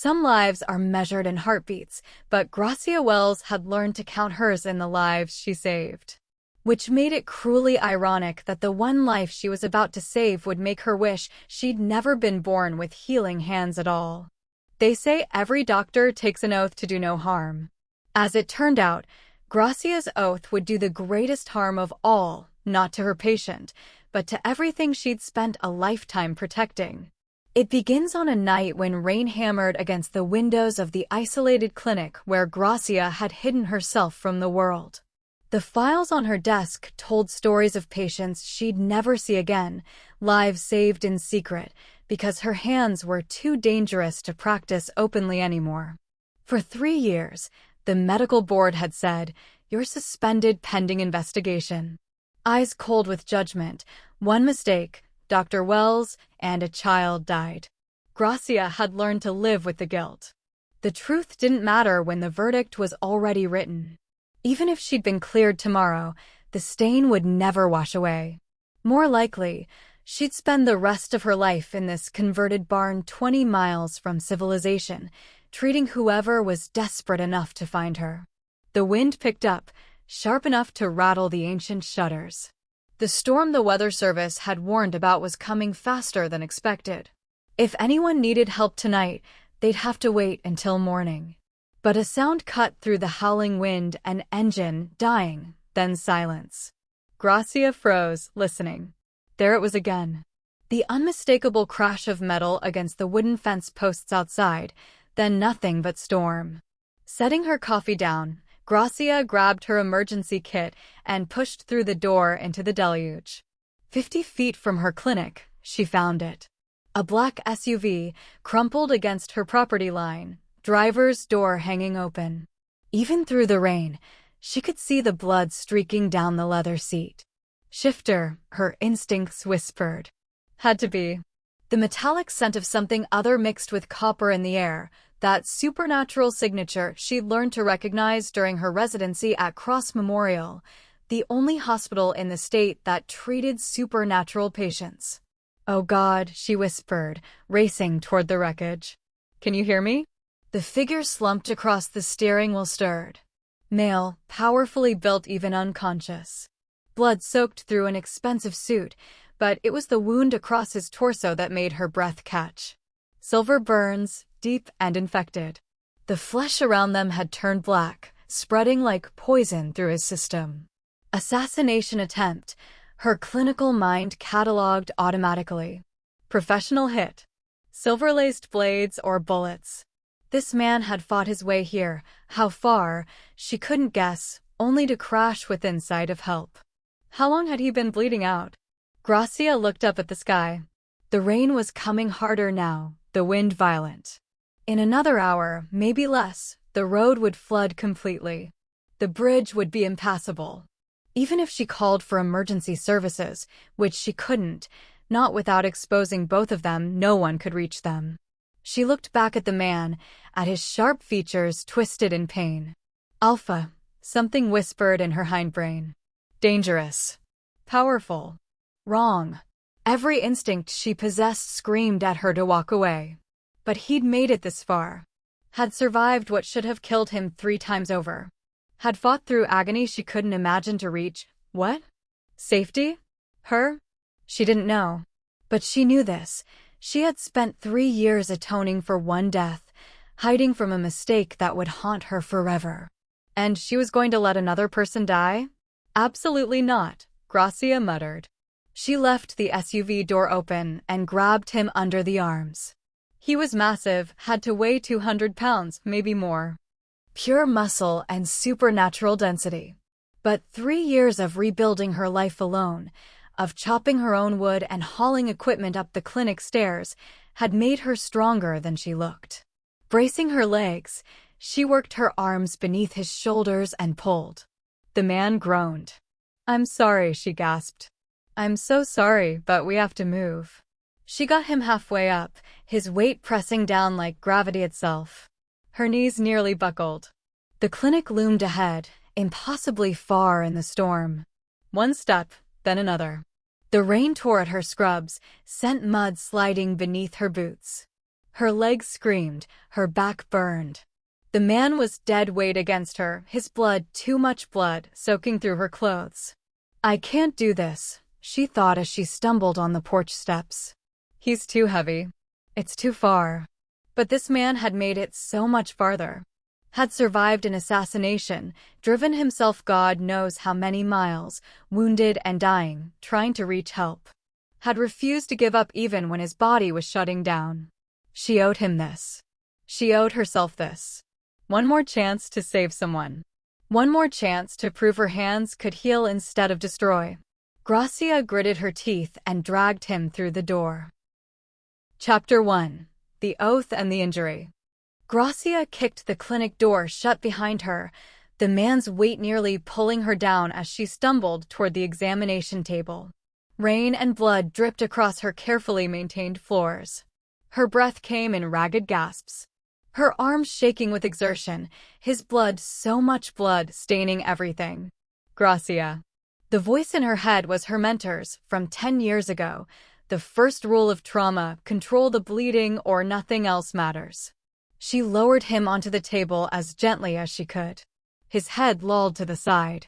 Some lives are measured in heartbeats, but Gracia Wells had learned to count hers in the lives she saved. Which made it cruelly ironic that the one life she was about to save would make her wish she'd never been born with healing hands at all. They say every doctor takes an oath to do no harm. As it turned out, Gracia's oath would do the greatest harm of all, not to her patient, but to everything she'd spent a lifetime protecting. It begins on a night when rain hammered against the windows of the isolated clinic where Gracia had hidden herself from the world. The files on her desk told stories of patients she'd never see again, lives saved in secret, because her hands were too dangerous to practice openly anymore. For 3 years, the medical board had said, "You're suspended pending investigation." Eyes cold with judgment, one mistake, Dr. Wells, and a child died. Gracia had learned to live with the guilt. The truth didn't matter when the verdict was already written. Even if she'd been cleared tomorrow, the stain would never wash away. More likely, she'd spend the rest of her life in this converted barn 20 miles from civilization, treating whoever was desperate enough to find her. The wind picked up, sharp enough to rattle the ancient shutters. The storm the Weather Service had warned about was coming faster than expected. If anyone needed help tonight, they'd have to wait until morning. But a sound cut through the howling wind, an engine dying, then silence. Gracia froze, listening. There it was again. The unmistakable crash of metal against the wooden fence posts outside, then nothing but storm. Setting her coffee down, Gracia grabbed her emergency kit and pushed through the door into the deluge. 50 feet from her clinic, she found it. A black SUV, crumpled against her property line, driver's door hanging open. Even through the rain, she could see the blood streaking down the leather seat. Shifter, her instincts whispered. Had to be. The metallic scent of something other mixed with copper in the air, that supernatural signature she'd learned to recognize during her residency at Cross Memorial, the only hospital in the state that treated supernatural patients. "Oh God," she whispered, racing toward the wreckage. "Can you hear me?" The figure slumped across the steering wheel, stirred. Male, powerfully built, even unconscious. Blood soaked through an expensive suit, but it was the wound across his torso that made her breath catch. Silver burns, deep and infected. The flesh around them had turned black, spreading like poison through his system. Assassination attempt, her clinical mind cataloged automatically. Professional hit. Silver-laced blades or bullets. This man had fought his way here. How far, she couldn't guess, only to crash within sight of help. How long had he been bleeding out? Gracia looked up at the sky. The rain was coming harder now, the wind violent. In another hour, maybe less, the road would flood completely. The bridge would be impassable. Even if she called for emergency services, which she couldn't, not without exposing both of them, no one could reach them. She looked back at the man, at his sharp features twisted in pain. Alpha, something whispered in her hindbrain. Dangerous. Powerful. Wrong. Every instinct she possessed screamed at her to walk away. But he'd made it this far. Had survived what should have killed him 3 times over. Had fought through agony she couldn't imagine to reach. What? Safety? Her? She didn't know. But she knew this. She had spent 3 years atoning for one death, hiding from a mistake that would haunt her forever. And she was going to let another person die? Absolutely not, Gracia muttered. She left the SUV door open and grabbed him under the arms. He was massive, had to weigh 200 pounds, maybe more. Pure muscle and supernatural density. But 3 years of rebuilding her life alone, of chopping her own wood and hauling equipment up the clinic stairs, had made her stronger than she looked. Bracing her legs, she worked her arms beneath his shoulders and pulled. The man groaned. "I'm sorry," she gasped. "I'm so sorry, but we have to move." She got him halfway up, his weight pressing down like gravity itself. Her knees nearly buckled. The clinic loomed ahead, impossibly far in the storm. One step, then another. The rain tore at her scrubs, sent mud sliding beneath her boots. Her legs screamed, her back burned. The man was dead weight against her, his blood, too much blood, soaking through her clothes. I can't do this, she thought as she stumbled on the porch steps. He's too heavy. It's too far. But this man had made it so much farther. Had survived an assassination, driven himself God knows how many miles, wounded and dying, trying to reach help. Had refused to give up even when his body was shutting down. She owed him this. She owed herself this. One more chance to save someone. One more chance to prove her hands could heal instead of destroy. Gracia gritted her teeth and dragged him through the door. Chapter 1. The Oath and the Injury. Gracia kicked the clinic door shut behind her, the man's weight nearly pulling her down as she stumbled toward the examination table. Rain and blood dripped across her carefully maintained floors. Her breath came in ragged gasps. Her arms shaking with exertion, his blood, so much blood, staining everything. Gracia. The voice in her head was her mentor's, from 10 years ago. The first rule of trauma, control the bleeding or nothing else matters. She lowered him onto the table as gently as she could. His head lolled to the side.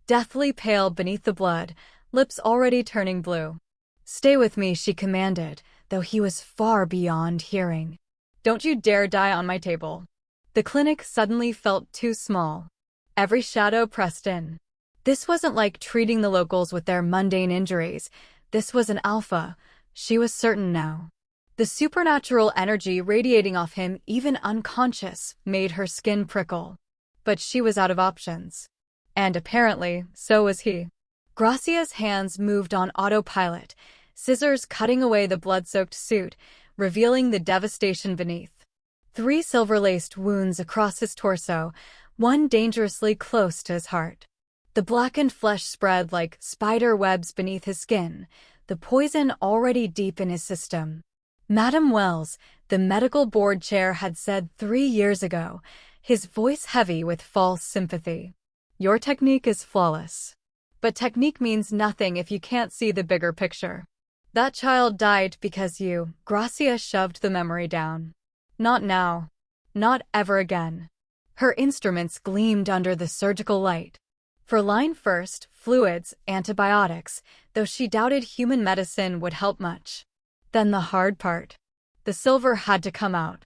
Deathly pale beneath the blood, lips already turning blue. Stay with me, she commanded, though he was far beyond hearing. Don't you dare die on my table. The clinic suddenly felt too small. Every shadow pressed in. This wasn't like treating the locals with their mundane injuries. This was an alpha. She was certain now. The supernatural energy radiating off him, even unconscious, made her skin prickle. But she was out of options. And apparently, so was he. Gracia's hands moved on autopilot, scissors cutting away the blood-soaked suit, revealing the devastation beneath. 3 silver-laced wounds across his torso, one dangerously close to his heart. The blackened flesh spread like spider webs beneath his skin, the poison already deep in his system. Madam Wells, the medical board chair, had said 3 years ago, his voice heavy with false sympathy. Your technique is flawless. But technique means nothing if you can't see the bigger picture. That child died because you. Gracia shoved the memory down. Not now. Not ever again. Her instruments gleamed under the surgical light. For line first, fluids, antibiotics, though she doubted human medicine would help much. Then the hard part. The silver had to come out.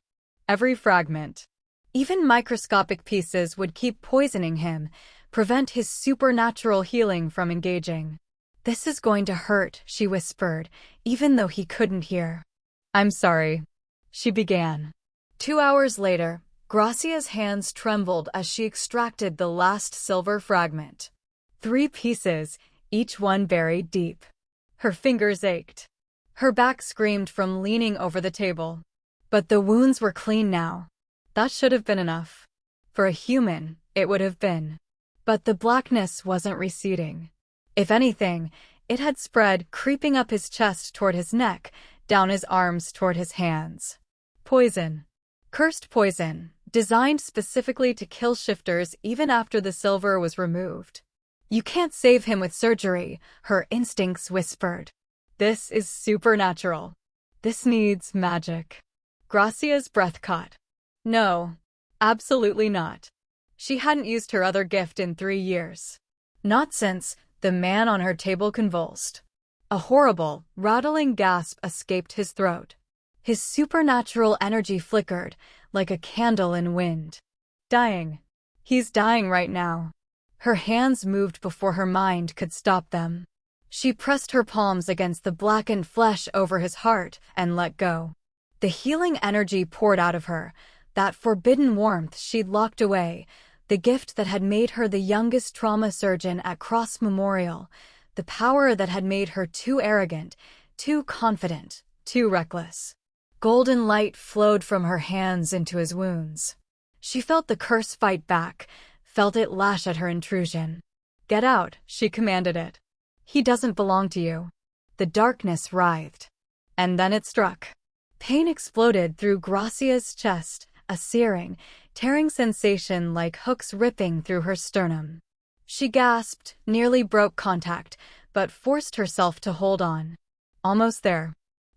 Every fragment. Even microscopic pieces would keep poisoning him, prevent his supernatural healing from engaging. This is going to hurt, she whispered, even though he couldn't hear. I'm sorry. She began. 2 hours later, Gracia's hands trembled as she extracted the last silver fragment. 3 pieces, each one buried deep. Her fingers ached. Her back screamed from leaning over the table. But the wounds were clean now. That should have been enough. For a human, it would have been. But the blackness wasn't receding. If anything, it had spread, creeping up his chest toward his neck, down his arms toward his hands. Poison. Cursed poison, designed specifically to kill shifters even after the silver was removed. You can't save him with surgery, her instincts whispered. This is supernatural. This needs magic. Gracia's breath caught. No, absolutely not. She hadn't used her other gift in 3 years. Not since. The man on her table convulsed. A horrible, rattling gasp escaped his throat. His supernatural energy flickered, like a candle in wind. Dying. He's dying right now. Her hands moved before her mind could stop them. She pressed her palms against the blackened flesh over his heart and let go. The healing energy poured out of her, that forbidden warmth she'd locked away, the gift that had made her the youngest trauma surgeon at Cross Memorial, the power that had made her too arrogant, too confident, too reckless. Golden light flowed from her hands into his wounds. She felt the curse fight back, felt it lash at her intrusion. Get out, she commanded it. He doesn't belong to you. The darkness writhed. And then it struck. Pain exploded through Gracia's chest, a searing, tearing sensation like hooks ripping through her sternum. She gasped, nearly broke contact, but forced herself to hold on. Almost there.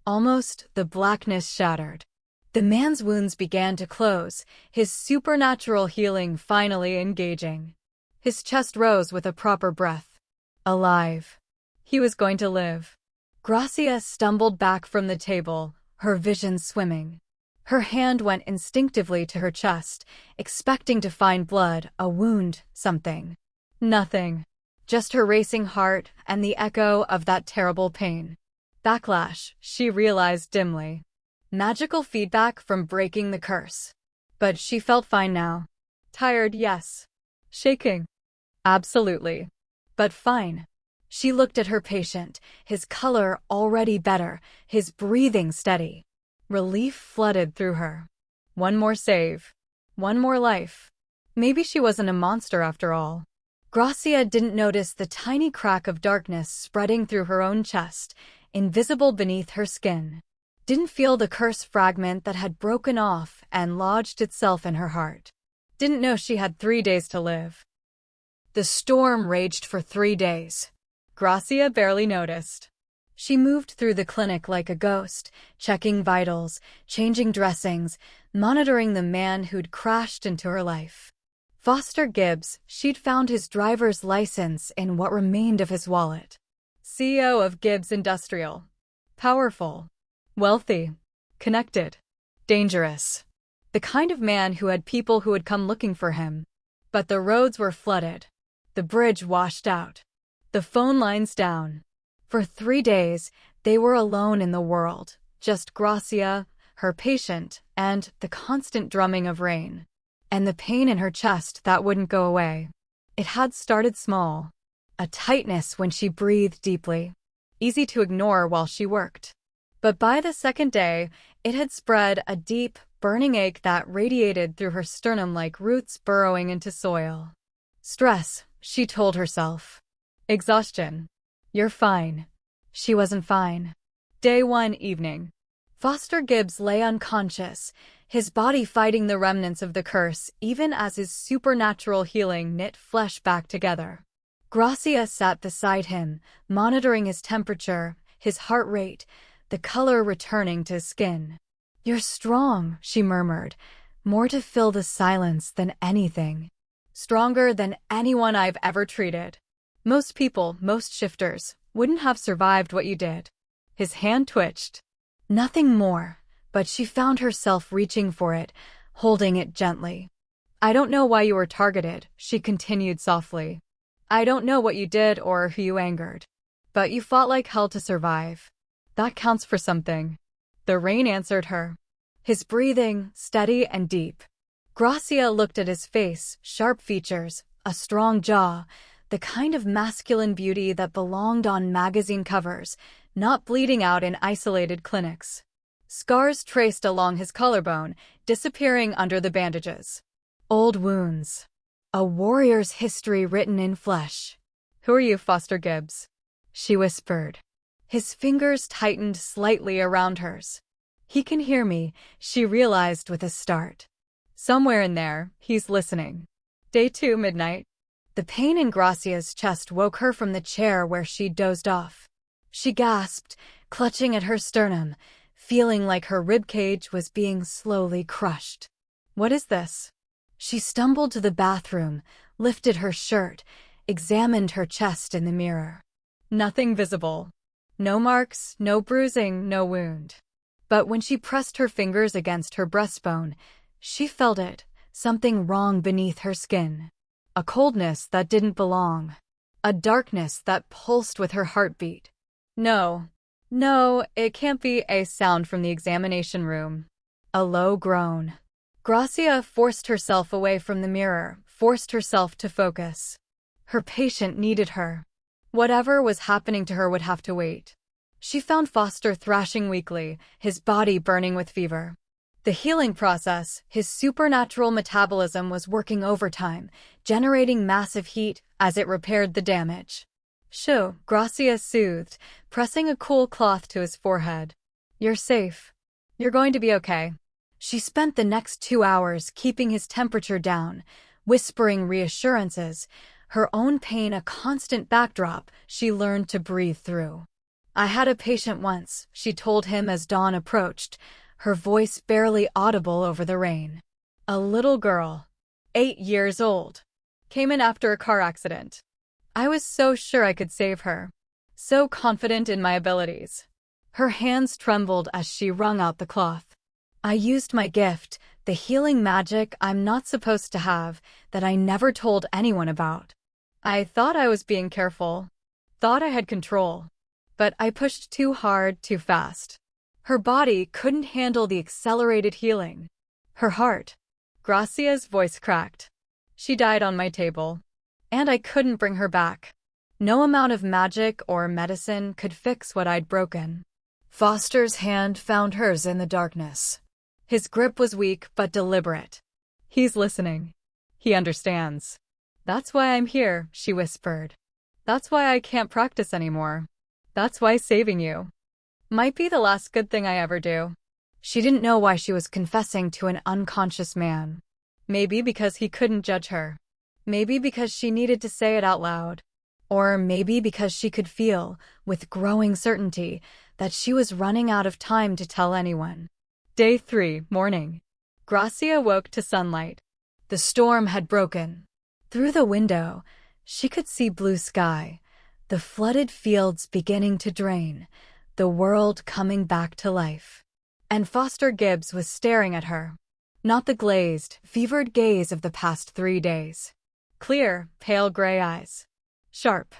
Almost. The blackness shattered. The man's wounds began to close, his supernatural healing finally engaging. His chest rose with a proper breath. Alive. He was going to live. Gracia stumbled back from the table, her vision swimming. Her hand went instinctively to her chest, expecting to find blood, a wound, something. Nothing. Just her racing heart and the echo of that terrible pain. Backlash, she realized dimly. Magical feedback from breaking the curse. But she felt fine now. Tired, yes. Shaking. Absolutely. But fine. She looked at her patient, his color already better, his breathing steady. Relief flooded through her. One more save. One more life. Maybe she wasn't a monster after all. Gracia didn't notice the tiny crack of darkness spreading through her own chest, invisible beneath her skin. Didn't feel the curse fragment that had broken off and lodged itself in her heart. Didn't know she had 3 days to live. The storm raged for 3 days. Gracia barely noticed. She moved through the clinic like a ghost, checking vitals, changing dressings, monitoring the man who'd crashed into her life. Foster Gibbs, she'd found his driver's license in what remained of his wallet. CEO of Gibbs Industrial. Powerful. Wealthy. Connected. Dangerous. The kind of man who had people who would come looking for him. But the roads were flooded. The bridge washed out. The phone lines down. For 3 days, they were alone in the world. Just Gracia, her patient, and the constant drumming of rain. And the pain in her chest that wouldn't go away. It had started small. A tightness when she breathed deeply. Easy to ignore while she worked. But by the second day, it had spread, a deep, burning ache that radiated through her sternum like roots burrowing into soil. Stress, she told herself. Exhaustion. You're fine. She wasn't fine. Day 1 evening. Foster Gibbs lay unconscious, his body fighting the remnants of the curse even as his supernatural healing knit flesh back together. Gracia sat beside him, monitoring his temperature, his heart rate, the color returning to his skin. You're strong, she murmured, more to fill the silence than anything. Stronger than anyone I've ever treated. Most people, most shifters, wouldn't have survived what you did. His hand twitched. Nothing more, but she found herself reaching for it, holding it gently. I don't know why you were targeted, she continued softly. I don't know what you did or who you angered. But you fought like hell to survive. That counts for something. The rain answered her. His breathing, steady and deep. Gracia looked at his face, sharp features, a strong jaw, the kind of masculine beauty that belonged on magazine covers, not bleeding out in isolated clinics. Scars traced along his collarbone, disappearing under the bandages. Old wounds. A warrior's history written in flesh. Who are you, Foster Gibbs? She whispered. His fingers tightened slightly around hers. He can hear me, she realized with a start. Somewhere in there, he's listening. Day 2 midnight. The pain in Gracia's chest woke her from the chair where she'd dozed off. She gasped, clutching at her sternum, feeling like her ribcage was being slowly crushed. What is this? She stumbled to the bathroom, lifted her shirt, examined her chest in the mirror. Nothing visible. No marks, no bruising, no wound. But when she pressed her fingers against her breastbone, she felt it, something wrong beneath her skin. A coldness that didn't belong. A darkness that pulsed with her heartbeat. No, it can't be, a sound from the examination room. A low groan. Gracia forced herself away from the mirror, forced herself to focus. Her patient needed her. Whatever was happening to her would have to wait. She found Foster thrashing weakly, his body burning with fever. The healing process, his supernatural metabolism was working overtime, generating massive heat as it repaired the damage. Shoo, Gracia soothed, pressing a cool cloth to his forehead. You're safe. You're going to be okay. She spent the next 2 hours keeping his temperature down, whispering reassurances, her own pain a constant backdrop she learned to breathe through. I had a patient once, she told him as dawn approached, her voice barely audible over the rain. A little girl, 8 years old, came in after a car accident. I was so sure I could save her, so confident in my abilities. Her hands trembled as she wrung out the cloth. I used my gift, the healing magic I'm not supposed to have, that I never told anyone about. I thought I was being careful, thought I had control. But I pushed too hard, too fast. Her body couldn't handle the accelerated healing. Her heart. Gracia's voice cracked. She died on my table. And I couldn't bring her back. No amount of magic or medicine could fix what I'd broken. Foster's hand found hers in the darkness. His grip was weak but deliberate. He's listening. He understands. That's why I'm here, she whispered. That's why I can't practice anymore. That's why saving you might be the last good thing I ever do. She didn't know why she was confessing to an unconscious man. Maybe because he couldn't judge her. Maybe because she needed to say it out loud. Or maybe because she could feel, with growing certainty, that she was running out of time to tell anyone. Day 3, morning. Gracia woke to sunlight. The storm had broken. Through the window, she could see blue sky, the flooded fields beginning to drain, the world coming back to life. And Foster Gibbs was staring at her. Not the glazed, fevered gaze of the past 3 days. Clear, pale gray eyes. Sharp.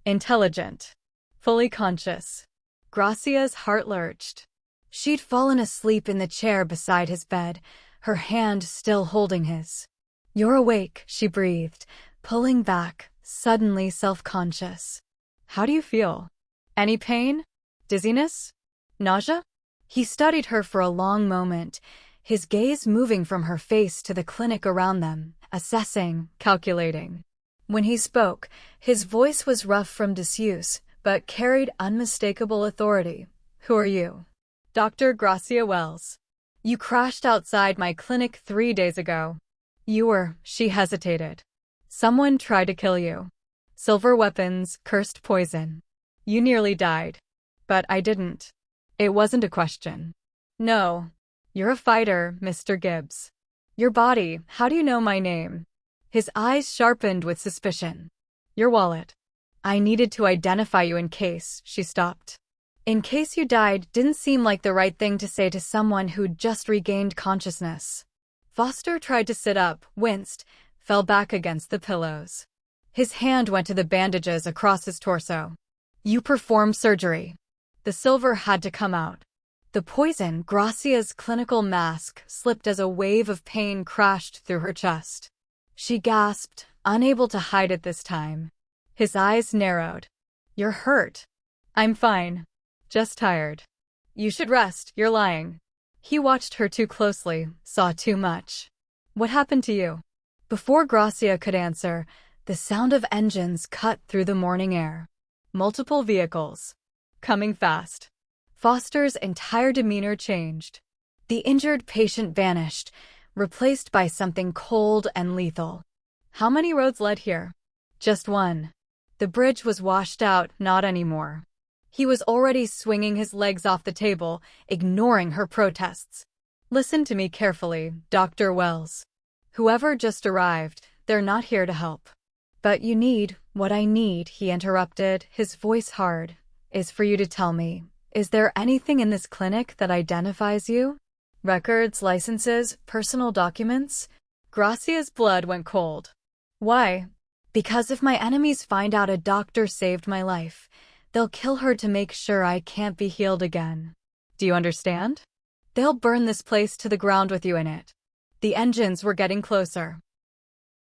Intelligent. Fully conscious. Gracia's heart lurched. She'd fallen asleep in the chair beside his bed, her hand still holding his. "You're awake," she breathed, pulling back, suddenly self-conscious. "How do you feel? Any pain? Dizziness? Nausea?" He studied her for a long moment, his gaze moving from her face to the clinic around them, assessing, calculating. When he spoke, his voice was rough from disuse, but carried unmistakable authority. "Who are you?" "Dr. Gracia Wells. You crashed outside my clinic 3 days ago. You were," she hesitated. "Someone tried to kill you. Silver weapons, cursed poison. You nearly died. But I didn't. It wasn't a question." "No. You're a fighter, Mr. Gibbs. Your body, how do you know my name?" His eyes sharpened with suspicion. "Your wallet. I needed to identify you in case," she stopped. "In case you died" didn't seem like the right thing to say to someone who'd just regained consciousness. Foster tried to sit up, winced, fell back against the pillows. His hand went to the bandages across his torso. "You performed surgery." The silver had to come out. The poison, Gracia's clinical mask, slipped as a wave of pain crashed through her chest. She gasped, unable to hide it this time. His eyes narrowed. "You're hurt." "I'm fine. Just tired." "You should rest, you're lying." He watched her too closely, saw too much. "What happened to you?" Before Gracia could answer, the sound of engines cut through the morning air. Multiple vehicles. Coming fast. Foster's entire demeanor changed. The injured patient vanished, replaced by something cold and lethal. How many roads led here? Just one. The bridge was washed out, not anymore. He was already swinging his legs off the table, ignoring her protests. "Listen to me carefully, Dr. Wells. Whoever just arrived, they're not here to help. But you need, what I need," he interrupted, his voice hard, "is for you to tell me, is there anything in this clinic that identifies you? Records, licenses, personal documents?" Gracia's blood went cold. "Why?" "Because if my enemies find out a doctor saved my life, they'll kill her to make sure I can't be healed again. Do you understand? They'll burn this place to the ground with you in it." The engines were getting closer.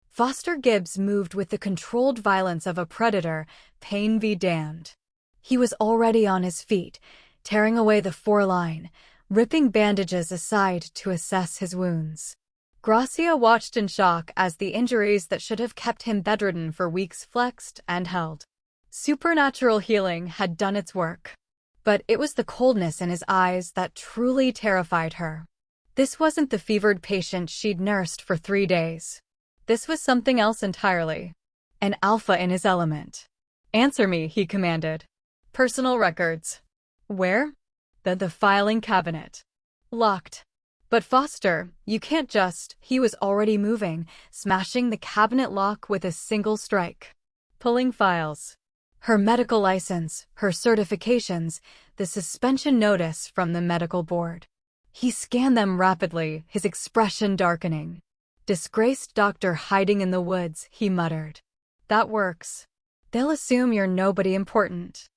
Foster Gibbs moved with the controlled violence of a predator, pain be damned. He was already on his feet, tearing away the foreline, ripping bandages aside to assess his wounds. Gracia watched in shock as the injuries that should have kept him bedridden for weeks flexed and held. Supernatural healing had done its work. But it was the coldness in his eyes that truly terrified her. This wasn't the fevered patient she'd nursed for 3 days. This was something else entirely. An alpha in his element. "Answer me," he commanded. "Personal records." "Where?" The filing cabinet. Locked. But Foster, you can't just. He was already moving, smashing the cabinet lock with a single strike. Pulling files. Her medical license, her certifications, the suspension notice from the medical board. He scanned them rapidly, his expression darkening. Disgraced doctor hiding in the woods, he muttered. That works. They'll assume you're nobody important.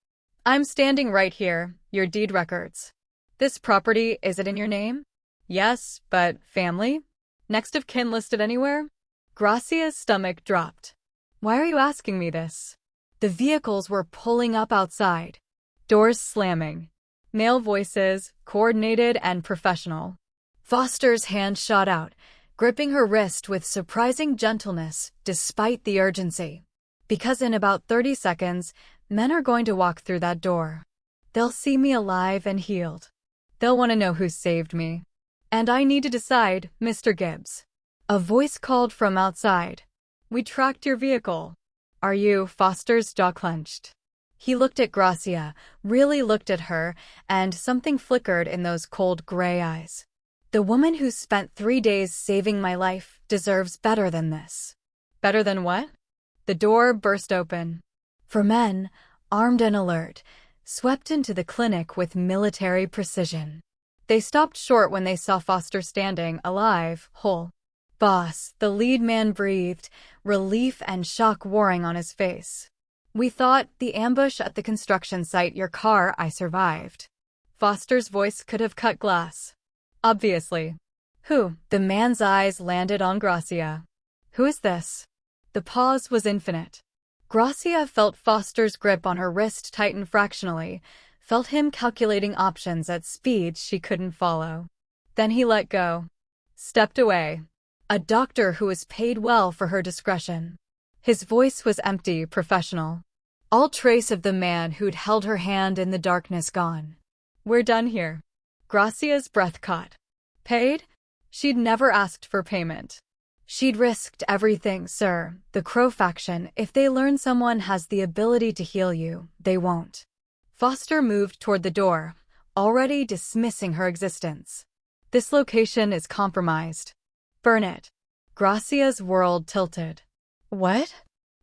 I'm standing right here, your deed records. This property, is it in your name? Yes, but family? Next of kin listed anywhere? Gracia's stomach dropped. Why are you asking me this? The vehicles were pulling up outside. Doors slamming. Male voices, coordinated and professional. Foster's hand shot out, gripping her wrist with surprising gentleness despite the urgency. Because in about 30 seconds, men are going to walk through that door. They'll see me alive and healed. They'll want to know who saved me. And I need to decide, Mr. Gibbs. A voice called from outside. We tracked your vehicle. Are you? Foster's jaw clenched. He looked at Gracia, really looked at her, and something flickered in those cold gray eyes. The woman who spent 3 days saving my life deserves better than this. Better than what? The door burst open. 4 men, armed and alert, swept into the clinic with military precision. They stopped short when they saw Foster standing, alive, whole. Boss, the lead man breathed, relief and shock warring on his face. We thought, the ambush at the construction site, your car, I survived. Foster's voice could have cut glass. Obviously. Who? The man's eyes landed on Gracia. Who is this? The pause was infinite. Gracia felt Foster's grip on her wrist tighten fractionally, felt him calculating options at speeds she couldn't follow. Then he let go. Stepped away. A doctor who was paid well for her discretion. His voice was empty, professional. All trace of the man who'd held her hand in the darkness gone. We're done here. Gracia's breath caught. Paid? She'd never asked for payment. She'd risked everything, sir. The Crow faction, if they learn someone has the ability to heal you, they won't. Foster moved toward the door, already dismissing her existence. This location is compromised. Burn it. Gracia's world tilted. What?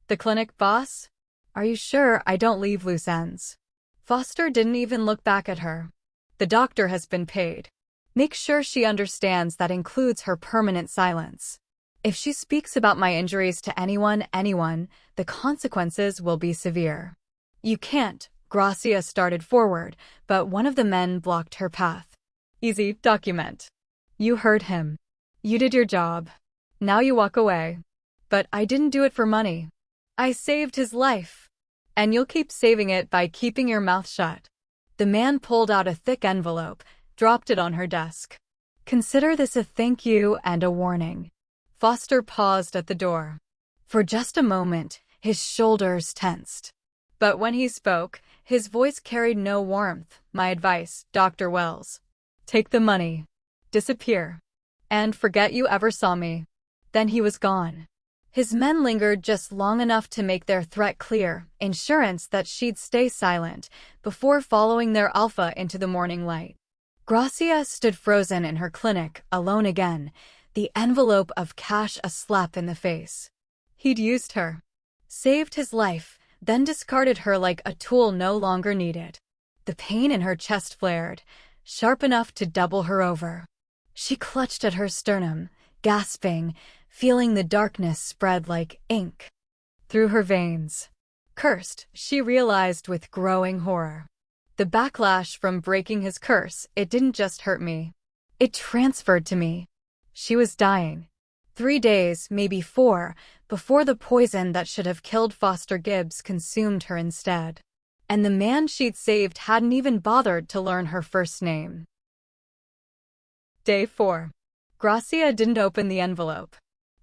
The clinic boss? Are you sure I don't leave loose ends? Foster didn't even look back at her. The doctor has been paid. Make sure she understands that includes her permanent silence. If she speaks about my injuries to anyone, the consequences will be severe. You can't. Gracia started forward, but one of the men blocked her path. Easy, document. You heard him. You did your job. Now you walk away. But I didn't do it for money. I saved his life. And you'll keep saving it by keeping your mouth shut. The man pulled out a thick envelope, dropped it on her desk. Consider this a thank you and a warning. Foster paused at the door. For just a moment, his shoulders tensed. But when he spoke, his voice carried no warmth. My advice, Dr. Wells. Take the money. Disappear. And forget you ever saw me. Then he was gone. His men lingered just long enough to make their threat clear, insurance that she'd stay silent, before following their alpha into the morning light. Gracia stood frozen in her clinic, alone again, the envelope of cash a slap in the face. He'd used her. Saved his life, then discarded her like a tool no longer needed. The pain in her chest flared, sharp enough to double her over. She clutched at her sternum, gasping, feeling the darkness spread like ink through her veins. Cursed, she realized with growing horror. The backlash from breaking his curse, it didn't just hurt me. It transferred to me. She was dying. 3 days, maybe 4, before the poison that should have killed Foster Gibbs consumed her instead. And the man she'd saved hadn't even bothered to learn her first name. Day 4. Gracia didn't open the envelope.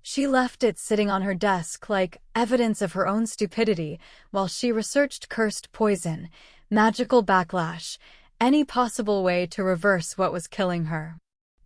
She left it sitting on her desk like evidence of her own stupidity while she researched cursed poison, magical backlash, any possible way to reverse what was killing her.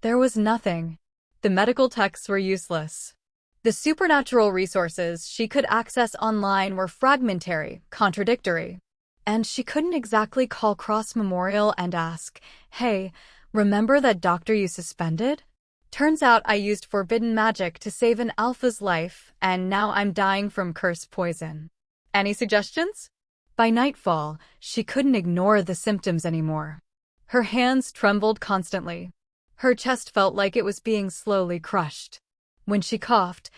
There was nothing. The medical texts were useless. The supernatural resources she could access online were fragmentary, contradictory. And she couldn't exactly call Cross Memorial and ask, hey, Remember that doctor you suspended? Turns out I used forbidden magic to save an alpha's life, and now I'm dying from curse poison. Any suggestions? By nightfall, she couldn't ignore the symptoms anymore. Her hands trembled constantly. Her chest felt like it was being slowly crushed. When she coughed,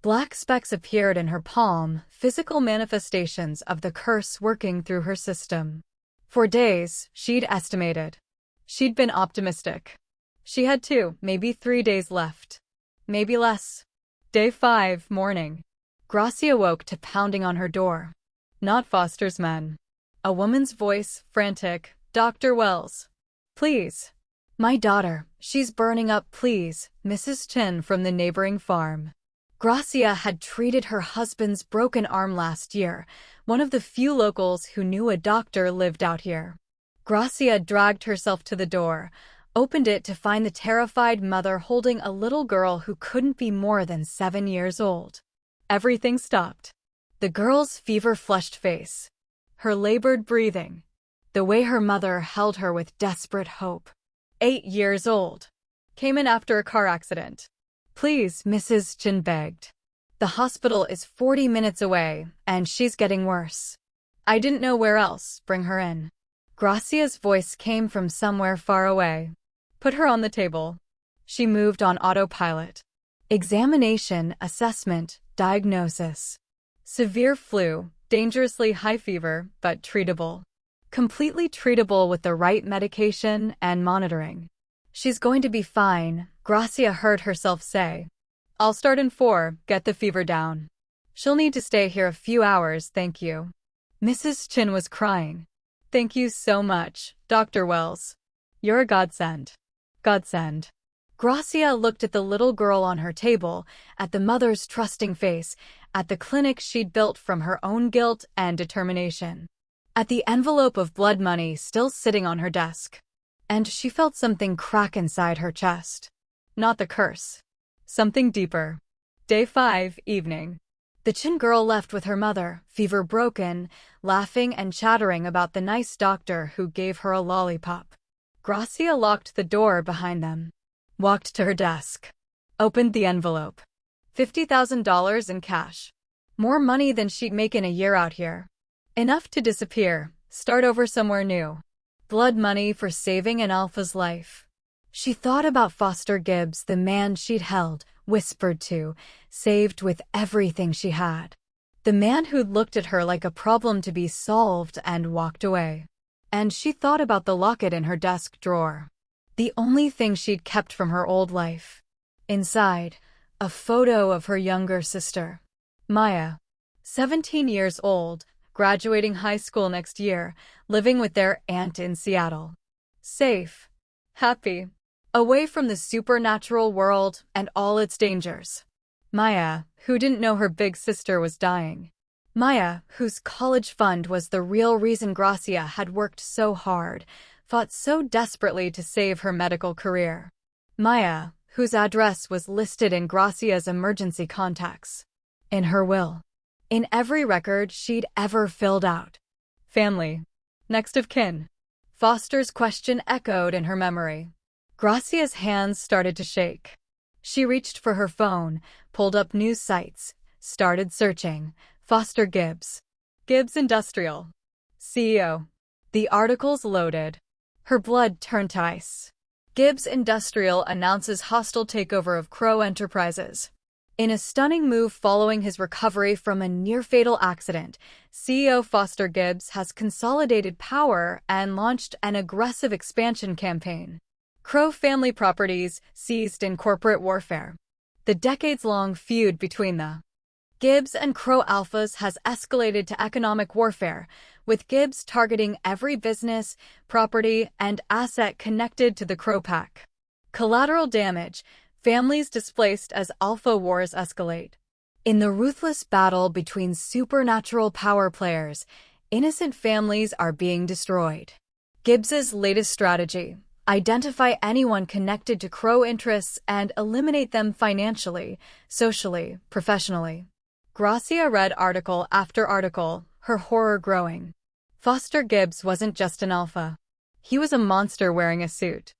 black specks appeared in her palm, physical manifestations of the curse working through her system. For days, she'd estimated. She'd been optimistic. She had 2, maybe 3 days left. Maybe less. Day 5, morning. Gracia woke to pounding on her door. Not Foster's men. A woman's voice, frantic. Dr. Wells. Please. My daughter, she's burning up, please, Mrs. Chin from the neighboring farm. Gracia had treated her husband's broken arm last year, one of the few locals who knew a doctor lived out here. Gracia dragged herself to the door, opened it to find the terrified mother holding a little girl who couldn't be more than 7 years old. Everything stopped. The girl's fever-flushed face, her labored breathing, the way her mother held her with desperate hope. 8 years old. Came in after a car accident. Please, Mrs. Chin begged. The hospital is 40 minutes away, and she's getting worse. I didn't know where else, bring her in. Gracia's voice came from somewhere far away. Put her on the table. She moved on autopilot. Examination, assessment, diagnosis. Severe flu, dangerously high fever, but treatable. Completely treatable with the right medication and monitoring. She's going to be fine, Gracia heard herself say. I'll start in 4, get the fever down. She'll need to stay here a few hours, thank you. Mrs. Chin was crying. Thank you so much, Dr. Wells. You're a godsend. Godsend. Gracia looked at the little girl on her table, at the mother's trusting face, at the clinic she'd built from her own guilt and determination, at the envelope of blood money still sitting on her desk. And she felt something crack inside her chest. Not the curse. Something deeper. Day 5, evening. The Chin girl left with her mother, fever broken, laughing and chattering about the nice doctor who gave her a lollipop. Gracia locked the door behind them. Walked to her desk. Opened the envelope. $50,000 in cash. More money than she'd make in a year out here. Enough to disappear, start over somewhere new. Blood money for saving an alpha's life. She thought about Foster Gibbs, the man she'd held, whispered to, saved with everything she had. The man who'd looked at her like a problem to be solved and walked away. And she thought about the locket in her desk drawer. The only thing she'd kept from her old life. Inside, a photo of her younger sister, Maya. 17 years old, graduating high school next year, living with their aunt in Seattle. Safe. Happy. Away from the supernatural world and all its dangers. Maya, who didn't know her big sister was dying. Maya, whose college fund was the real reason Gracia had worked so hard, fought so desperately to save her medical career. Maya, whose address was listed in Gracia's emergency contacts. In her will. In every record she'd ever filled out. Family. Next of kin. Foster's question echoed in her memory. Gracia's hands started to shake. She reached for her phone, pulled up news sites, started searching. Foster Gibbs. Gibbs Industrial. CEO. The articles loaded. Her blood turned to ice. Gibbs Industrial announces hostile takeover of Crow Enterprises. In a stunning move following his recovery from a near-fatal accident, CEO Foster Gibbs has consolidated power and launched an aggressive expansion campaign. Crow family properties seized in corporate warfare. The decades-long feud between the Gibbs and Crow Alphas has escalated to economic warfare, with Gibbs targeting every business, property, and asset connected to the Crow Pack. Collateral damage, families displaced as Alpha wars escalate. In the ruthless battle between supernatural power players, innocent families are being destroyed. Gibbs's latest strategy: identify anyone connected to Crow interests and eliminate them financially, socially, professionally. Gracia read article after article, her horror growing. Foster Gibbs wasn't just an alpha. He was a monster wearing a suit.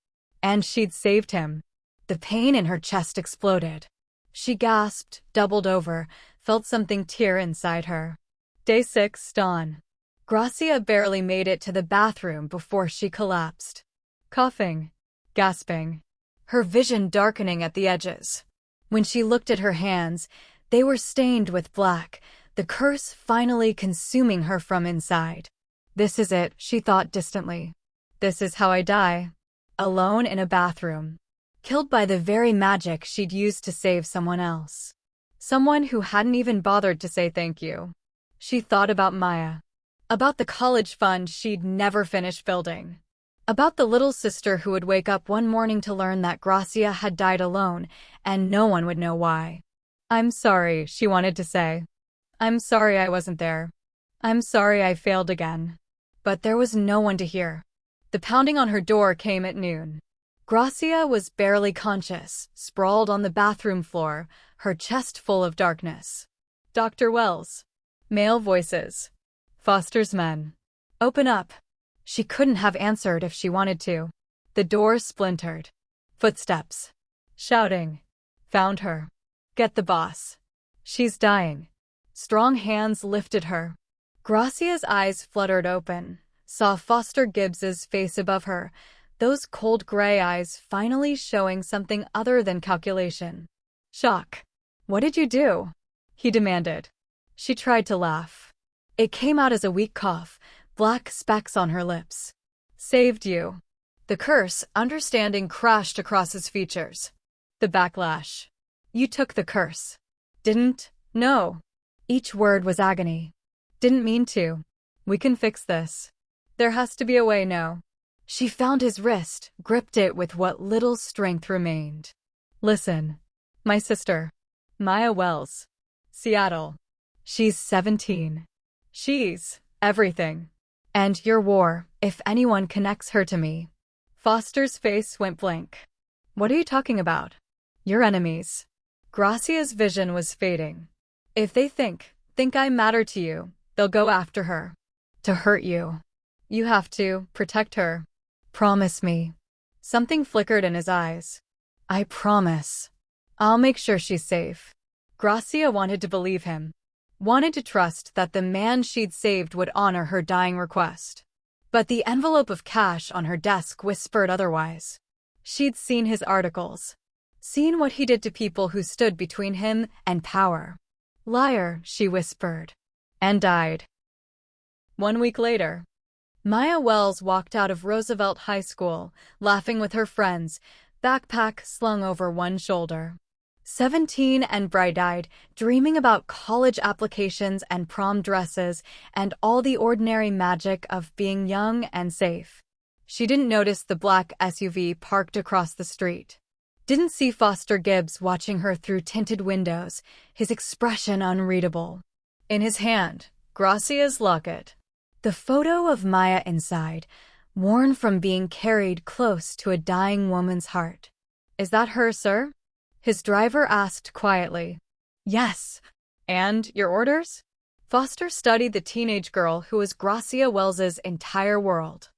And she'd saved him. The pain in her chest exploded. She gasped, doubled over, felt something tear inside her. Day 6, dawn. Gracia barely made it to the bathroom before she collapsed. Coughing. Gasping. Her vision darkening at the edges. When she looked at her hands, they were stained with black, the curse finally consuming her from inside. This is it, she thought distantly. This is how I die. Alone in a bathroom. Killed by the very magic she'd used to save someone else. Someone who hadn't even bothered to say thank you. She thought about Maya. About the college fund she'd never finished building. About the little sister who would wake up one morning to learn that Gracia had died alone, and no one would know why. I'm sorry, she wanted to say. I'm sorry I wasn't there. I'm sorry I failed again. But there was no one to hear. The pounding on her door came at noon. Gracia was barely conscious, sprawled on the bathroom floor, her chest full of darkness. Dr. Wells. Male voices. Foster's men. Open up. She couldn't have answered if she wanted to. The door splintered. Footsteps. Shouting. Found her. Get the boss. She's dying. Strong hands lifted her. Gracia's eyes fluttered open, saw Foster Gibbs's face above her, those cold gray eyes finally showing something other than calculation. Shock. What did you do? He demanded. She tried to laugh. It came out as a weak cough, black specks on her lips. Saved you. The curse, understanding, crashed across his features. The backlash. You took the curse. Didn't? No. Each word was agony. Didn't mean to. We can fix this. There has to be a way, no. She found his wrist, gripped it with what little strength remained. Listen. My sister. Maya Wells. Seattle. She's 17. She's everything. And your war, if anyone connects her to me. Foster's face went blank. What are you talking about? Your enemies. Gracia's vision was fading. If they think I matter to you, they'll go after her. To hurt you. You have to protect her. Promise me. Something flickered in his eyes. I promise. I'll make sure she's safe. Gracia wanted to believe him. Wanted to trust that the man she'd saved would honor her dying request. But the envelope of cash on her desk whispered otherwise. She'd seen his articles. Seen what he did to people who stood between him and power. Liar, she whispered. And died. 1 week later. Maya Wells walked out of Roosevelt High School, laughing with her friends, backpack slung over one shoulder. 17 and bright-eyed, dreaming about college applications and prom dresses and all the ordinary magic of being young and safe. She didn't notice the black SUV parked across the street. Didn't see Foster Gibbs watching her through tinted windows, his expression unreadable. In his hand, Gracia's locket. The photo of Maya inside, worn from being carried close to a dying woman's heart. Is that her, sir? His driver asked quietly. Yes. And your orders? Foster studied the teenage girl who was Gracia Wells's entire world.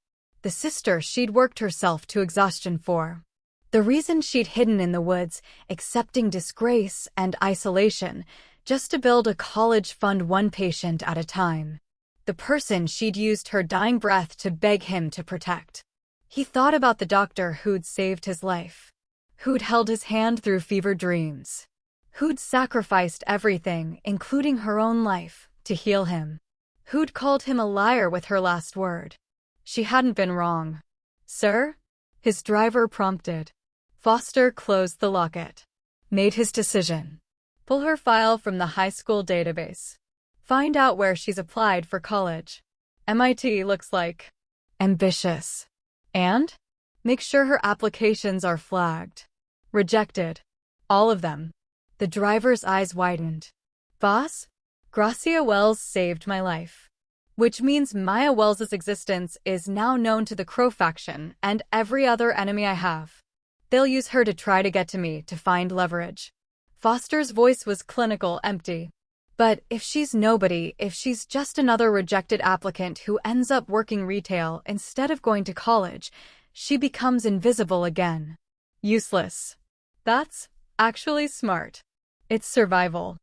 The sister she'd worked herself to exhaustion for. The reason she'd hidden in the woods, accepting disgrace and isolation, just to build a college fund one patient at a time. The person she'd used her dying breath to beg him to protect. He thought about the doctor who'd saved his life. Who'd held his hand through fevered dreams. Who'd sacrificed everything, including her own life, to heal him. Who'd called him a liar with her last word. She hadn't been wrong. Sir? His driver prompted. Foster closed the locket. Made his decision. Pull her file from the high school database. Find out where she's applied for college. MIT looks like. Ambitious. And? Make sure her applications are flagged. Rejected. All of them. The driver's eyes widened. Boss? Gracia Wells saved my life. Which means Maya Wells's existence is now known to the Crow faction and every other enemy I have. They'll use her to try to get to me to find leverage. Foster's voice was clinical, empty. But if she's nobody, if she's just another rejected applicant who ends up working retail instead of going to college, she becomes invisible again. Useless. That's actually smart. It's survival.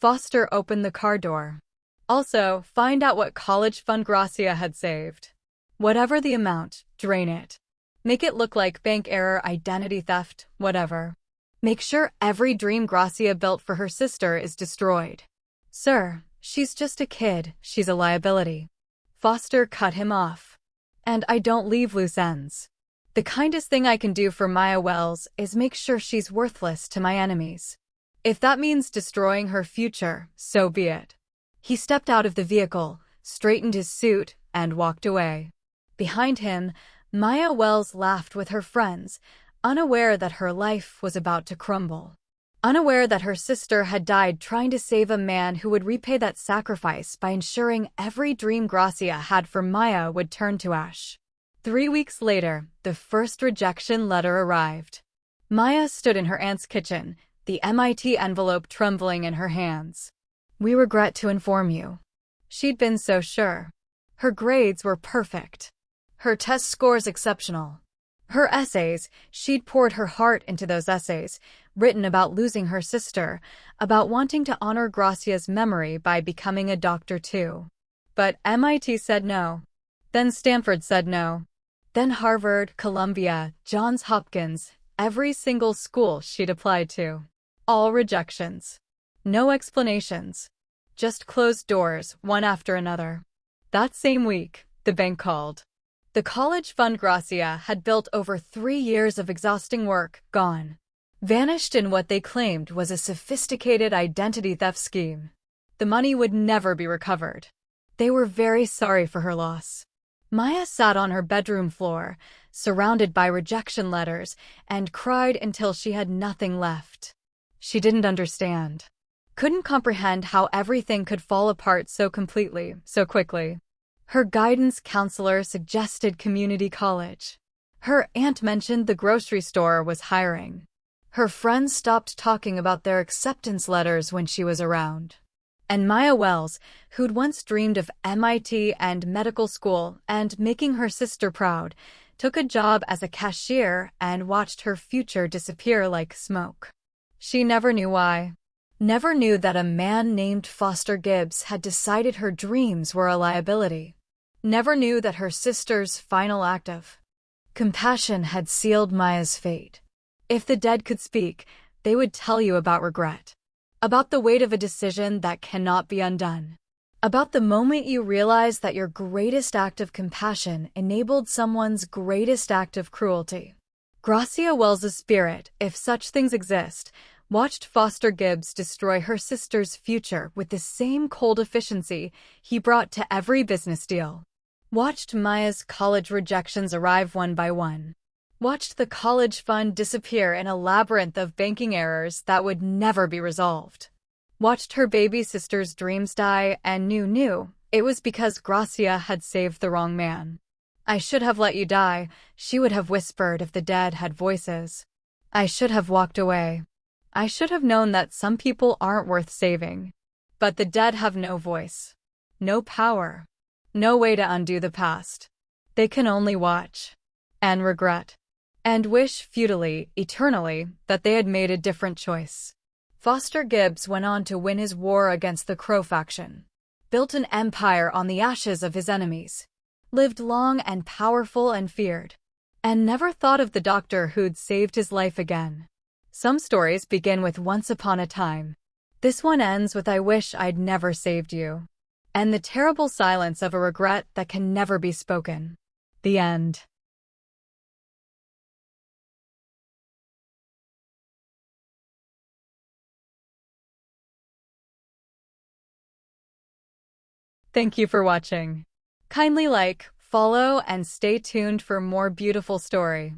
Foster opened the car door. Also, find out what college fund Gracia had saved. Whatever the amount, drain it. Make it look like bank error, identity theft, whatever. Make sure every dream Gracia built for her sister is destroyed. Sir, she's just a kid, she's a liability. Foster cut him off. And I don't leave loose ends. The kindest thing I can do for Maya Wells is make sure she's worthless to my enemies. If that means destroying her future, so be it. He stepped out of the vehicle, straightened his suit, and walked away. Behind him, Maya Wells laughed with her friends, unaware that her life was about to crumble. Unaware that her sister had died trying to save a man who would repay that sacrifice by ensuring every dream Gracia had for Maya would turn to ash. 3 weeks later, the first rejection letter arrived. Maya stood in her aunt's kitchen, the MIT envelope trembling in her hands. We regret to inform you. She'd been so sure. Her grades were perfect. Her test scores exceptional. Her essays, she'd poured her heart into those essays, written about losing her sister, about wanting to honor Gracia's memory by becoming a doctor too. But MIT said no. Then Stanford said no. Then Harvard, Columbia, Johns Hopkins, every single school she'd applied to. All rejections. No explanations. Just closed doors, one after another. That same week, the bank called. The college fund Gracia had built over 3 years of exhausting work, gone. Vanished in what they claimed was a sophisticated identity theft scheme. The money would never be recovered. They were very sorry for her loss. Maya sat on her bedroom floor, surrounded by rejection letters, and cried until she had nothing left. She didn't understand. Couldn't comprehend how everything could fall apart so completely, so quickly. Her guidance counselor suggested community college. Her aunt mentioned the grocery store was hiring. Her friends stopped talking about their acceptance letters when she was around. And Maya Wells, who'd once dreamed of MIT and medical school and making her sister proud, took a job as a cashier and watched her future disappear like smoke. She never knew why. Never knew that a man named Foster Gibbs had decided her dreams were a liability. Never knew that her sister's final act of compassion had sealed Maya's fate. If the dead could speak, they would tell you about regret. About the weight of a decision that cannot be undone. About the moment you realize that your greatest act of compassion enabled someone's greatest act of cruelty. Gracia Wells' spirit, if such things exist, watched Foster Gibbs destroy her sister's future with the same cold efficiency he brought to every business deal. Watched Maya's college rejections arrive one by one. Watched the college fund disappear in a labyrinth of banking errors that would never be resolved. Watched her baby sister's dreams die and knew it was because Gracia had saved the wrong man. I should have let you die, she would have whispered if the dead had voices. I should have walked away. I should have known that some people aren't worth saving. But the dead have no voice. No power. No way to undo the past. They can only watch. And regret. And wish futilely, eternally, that they had made a different choice. Foster Gibbs went on to win his war against the Crow faction. Built an empire on the ashes of his enemies. Lived long and powerful and feared. And never thought of the doctor who'd saved his life again. Some stories begin with once upon a time. This one ends with I wish I'd never saved you. And the terrible silence of a regret that can never be spoken. The end. Thank you for watching. Kindly like, follow, and stay tuned for more beautiful story.